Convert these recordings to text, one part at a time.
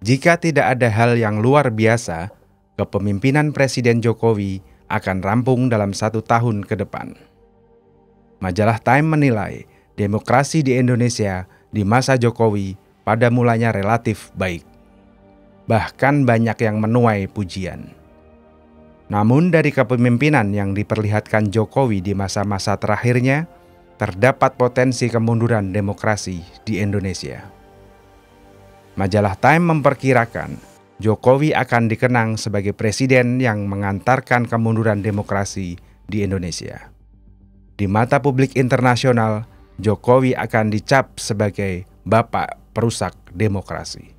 Jika tidak ada hal yang luar biasa, kepemimpinan Presiden Jokowi akan rampung dalam 1 tahun ke depan. Majalah Time menilai demokrasi di Indonesia di masa Jokowi pada mulanya relatif baik. Bahkan banyak yang menuai pujian. Namun dari kepemimpinan yang diperlihatkan Jokowi di masa-masa terakhirnya, terdapat potensi kemunduran demokrasi di Indonesia. Majalah Time memperkirakan Jokowi akan dikenang sebagai presiden yang mengantarkan kemunduran demokrasi di Indonesia. Di mata publik internasional, Jokowi akan dicap sebagai bapak perusak demokrasi.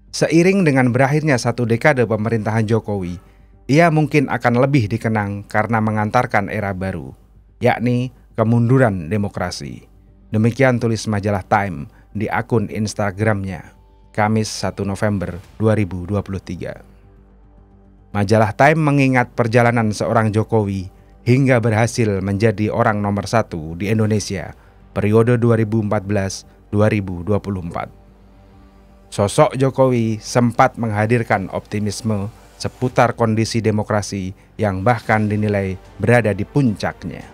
Seiring dengan berakhirnya 1 dekade pemerintahan Jokowi, ia mungkin akan lebih dikenang karena mengantarkan era baru, yakni kemunduran demokrasi. Demikian tulis majalah Time di akun Instagramnya, Kamis 1 November 2023. Majalah Time mengingat perjalanan seorang Jokowi hingga berhasil menjadi orang nomor 1 di Indonesia periode 2014-2024. Sosok Jokowi sempat menghadirkan optimisme seputar kondisi demokrasi yang bahkan dinilai berada di puncaknya.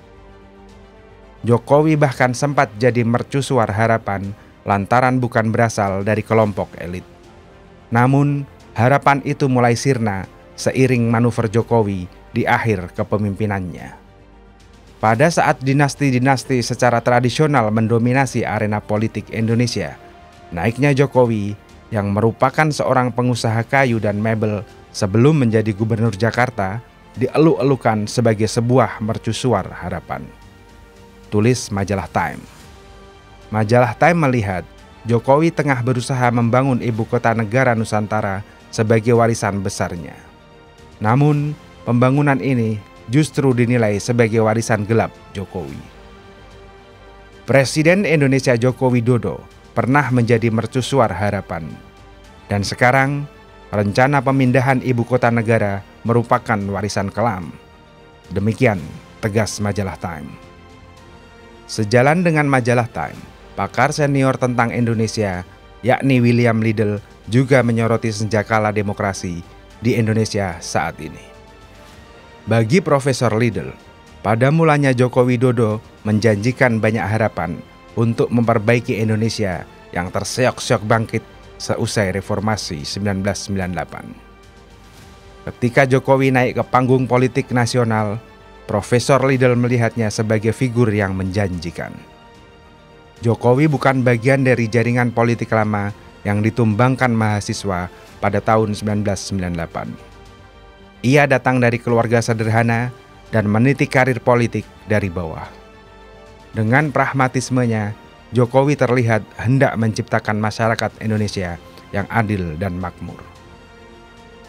Jokowi bahkan sempat jadi mercusuar harapan lantaran bukan berasal dari kelompok elit. Namun, harapan itu mulai sirna seiring manuver Jokowi di akhir kepemimpinannya. Pada saat dinasti-dinasti secara tradisional mendominasi arena politik Indonesia, naiknya Jokowi yang merupakan seorang pengusaha kayu dan mebel sebelum menjadi gubernur Jakarta dieluk-elukan sebagai sebuah mercusuar harapan. Tulis majalah Time. Majalah Time melihat Jokowi tengah berusaha membangun ibu kota negara Nusantara sebagai warisan besarnya. Namun, pembangunan ini justru dinilai sebagai warisan gelap Jokowi. Presiden Indonesia Joko Widodo pernah menjadi mercusuar harapan. Dan sekarang, rencana pemindahan ibu kota negara merupakan warisan kelam. Demikian tegas majalah Time. Sejalan dengan majalah Time, pakar senior tentang Indonesia, yakni William Liddell, juga menyoroti senjakala demokrasi di Indonesia saat ini. Bagi Profesor Liddell, pada mulanya Joko Widodo menjanjikan banyak harapan untuk memperbaiki Indonesia yang terseok-seok bangkit seusai reformasi 1998. Ketika Jokowi naik ke panggung politik nasional, Profesor Liddell melihatnya sebagai figur yang menjanjikan. Jokowi bukan bagian dari jaringan politik lama yang ditumbangkan mahasiswa pada tahun 1998. Ia datang dari keluarga sederhana dan meniti karir politik dari bawah. Dengan pragmatismenya, Jokowi terlihat hendak menciptakan masyarakat Indonesia yang adil dan makmur.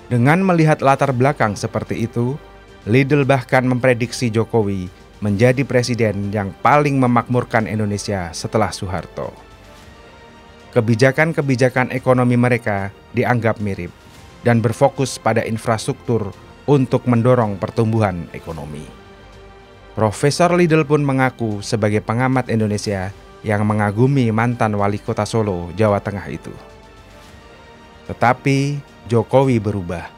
Dengan melihat latar belakang seperti itu, Liddell bahkan memprediksi Jokowi menjadi presiden yang paling memakmurkan Indonesia setelah Soeharto. Kebijakan-kebijakan ekonomi mereka dianggap mirip dan berfokus pada infrastruktur untuk mendorong pertumbuhan ekonomi. Profesor Liddell pun mengaku sebagai pengamat Indonesia yang mengagumi mantan wali kota Solo, Jawa Tengah itu. Tetapi Jokowi berubah.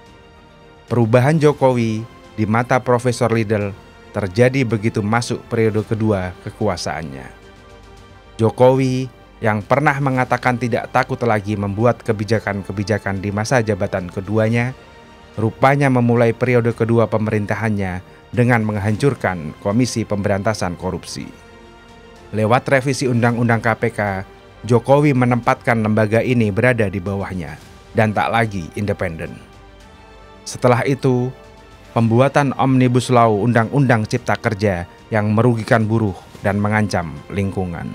Perubahan Jokowi di mata Profesor Liddell terjadi begitu masuk periode kedua kekuasaannya. Jokowi yang pernah mengatakan tidak takut lagi membuat kebijakan-kebijakan di masa jabatan keduanya, rupanya memulai periode kedua pemerintahannya dengan menghancurkan Komisi Pemberantasan Korupsi. Lewat revisi Undang-Undang KPK, Jokowi menempatkan lembaga ini berada di bawahnya dan tak lagi independen. Setelah itu, pembuatan Omnibus Law Undang-Undang Cipta Kerja yang merugikan buruh dan mengancam lingkungan.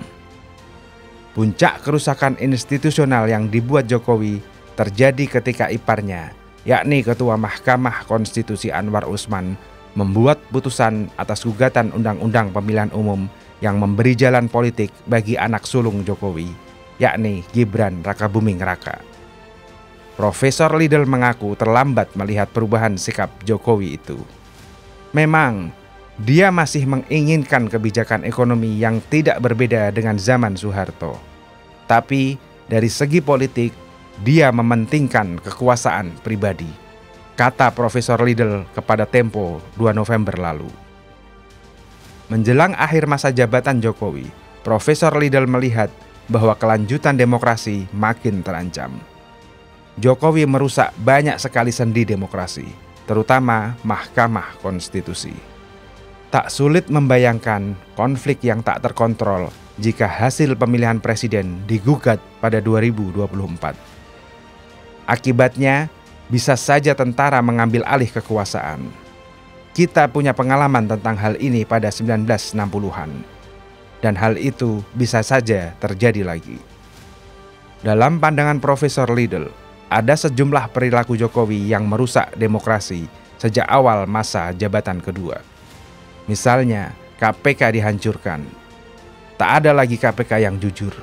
Puncak kerusakan institusional yang dibuat Jokowi terjadi ketika iparnya, yakni Ketua Mahkamah Konstitusi Anwar Usman, membuat putusan atas gugatan Undang-Undang Pemilihan Umum yang memberi jalan politik bagi anak sulung Jokowi, yakni Gibran Rakabuming Raka. Profesor Liddell mengaku terlambat melihat perubahan sikap Jokowi itu. Memang, dia masih menginginkan kebijakan ekonomi yang tidak berbeda dengan zaman Soeharto. Tapi, dari segi politik, dia mementingkan kekuasaan pribadi, kata Profesor Liddle kepada Tempo 2 November lalu. Menjelang akhir masa jabatan Jokowi, Profesor Liddle melihat bahwa kelanjutan demokrasi makin terancam. Jokowi merusak banyak sekali sendi demokrasi, terutama Mahkamah Konstitusi. Tak sulit membayangkan konflik yang tak terkontrol jika hasil pemilihan presiden digugat pada 2024. Akibatnya, bisa saja tentara mengambil alih kekuasaan. Kita punya pengalaman tentang hal ini pada 1960-an. Dan hal itu bisa saja terjadi lagi. Dalam pandangan Profesor Liddle, ada sejumlah perilaku Jokowi yang merusak demokrasi sejak awal masa jabatan kedua. Misalnya, KPK dihancurkan. Tak ada lagi KPK yang jujur.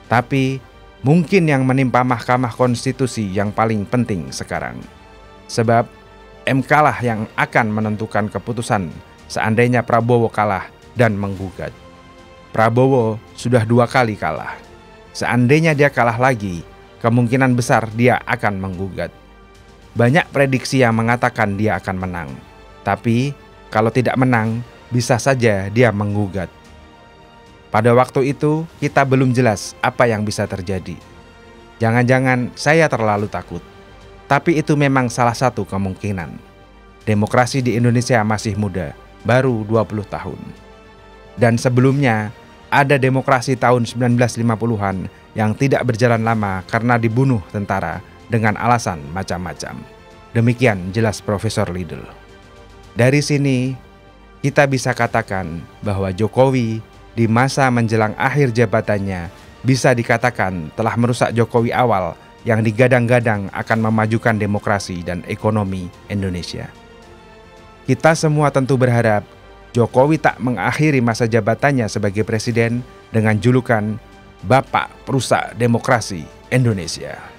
Tapi, mungkin yang menimpa Mahkamah Konstitusi yang paling penting sekarang. Sebab, MK lah yang akan menentukan keputusan seandainya Prabowo kalah dan menggugat. Prabowo sudah 2 kali kalah. Seandainya dia kalah lagi, kemungkinan besar dia akan menggugat. Banyak prediksi yang mengatakan dia akan menang. Tapi, kalau tidak menang, bisa saja dia menggugat. Pada waktu itu, kita belum jelas apa yang bisa terjadi. Jangan-jangan saya terlalu takut. Tapi itu memang salah satu kemungkinan. Demokrasi di Indonesia masih muda, baru 20 tahun. Dan sebelumnya, ada demokrasi tahun 1950-an yang tidak berjalan lama karena dibunuh tentara dengan alasan macam-macam. Demikian jelas Profesor Liddle. Dari sini, kita bisa katakan bahwa Jokowi di masa menjelang akhir jabatannya bisa dikatakan telah merusak Jokowi awal yang digadang-gadang akan memajukan demokrasi dan ekonomi Indonesia. Kita semua tentu berharap Jokowi tak mengakhiri masa jabatannya sebagai presiden dengan julukan Bapak Perusak Demokrasi Indonesia.